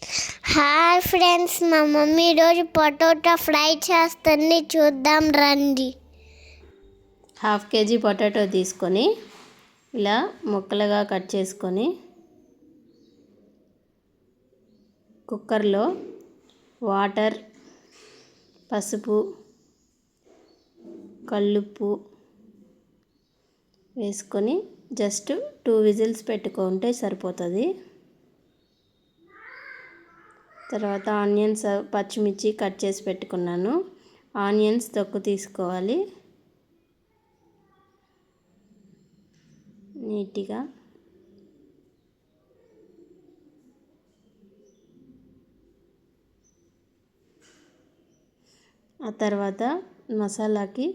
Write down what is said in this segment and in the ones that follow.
Hi friends, మా mummy ఈరోజు potato fry చేస్తుంది, చూద్దాం రండి. హాఫ్ కేజీ పొటాటో తీసుకొని ఇలా ముక్కలుగా కట్ చేసుకొని కుక్కర్లో వాటర్, పసుపు, కల్లుప్పు వేసుకొని జస్ట్ 2 విజిల్స్ పెట్టుకుంటే సరిపోతుంది. తర్వాత ఆనియన్స్, పచ్చిమిర్చి కట్ చేసి పెట్టుకున్నాను. ఆనియన్స్ తొక్కు తీసుకోవాలి నీట్గా. ఆ తర్వాత మసాలాకి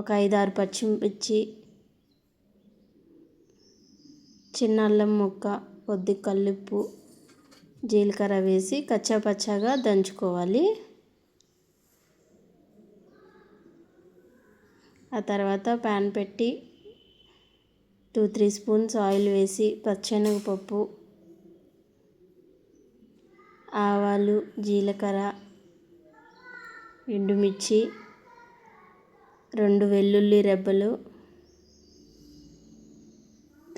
ఒక 5-6 పచ్చిమిర్చి, చిన్న అల్లం ముక్క, కొద్ది కల్లుప్పు, జీలకర్ర వేసి కచ్చాపచ్చాగా దంచుకోవాలి. ఆ తర్వాత ప్యాన్ పెట్టి 2-3 స్పూన్స్ ఆయిల్ వేసి పచ్చెనగపప్పు, ఆవాలు, జీలకర్ర, ఎండుమిర్చి, 2 వెల్లుల్లి రెబ్బలు,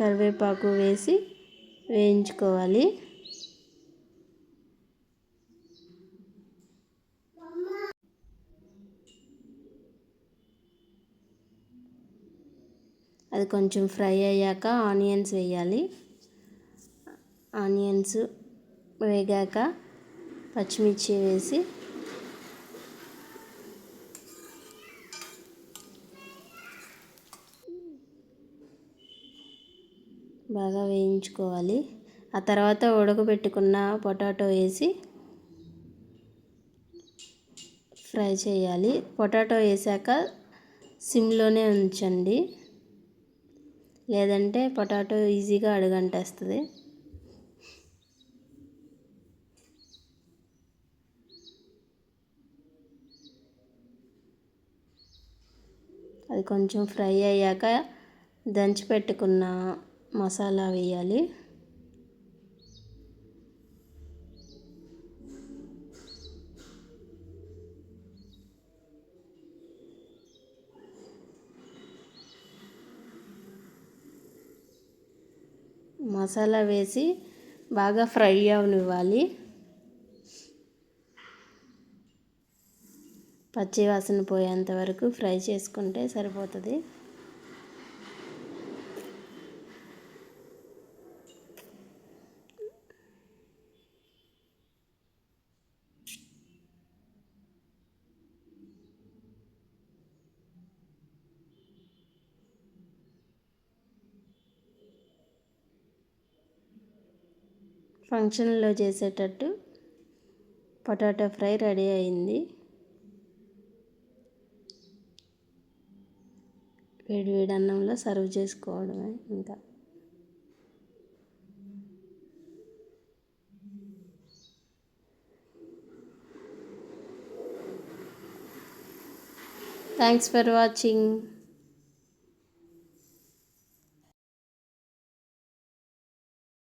కరివేపాకు వేసి వేయించుకోవాలి. అది కొంచెం ఫ్రై అయ్యాక ఆనియన్స్ వేయాలి. ఆనియన్స్ వేగాక పచ్చిమిర్చి వేసి బాగా వేయించుకోవాలి. ఆ తర్వాత ఉడకబెట్టుకున్న పొటాటో వేసి ఫ్రై చేయాలి. పొటాటో వేసాక సిమ్లోనే ఉంచండి, లేదంటే పొటాటో ఈజీగా అడుగంటేస్తుంది. అది కొంచెం ఫ్రై అయ్యాక దంచి పెట్టుకున్న మసాలా వేయాలి. మసాలా వేసి బాగా ఫ్రై అవనివ్వాలి. పచ్చి వాసన పోయేంత వరకు ఫ్రై చేసుకుంటే సరిపోతుంది. ఫంక్షన్లో చేసేటట్టు పొటాటో ఫ్రై రెడీ అయింది. వేడి వేడి అన్నంలో సర్వ్ చేసుకోవడమే ఇంకా. Thanks for watching.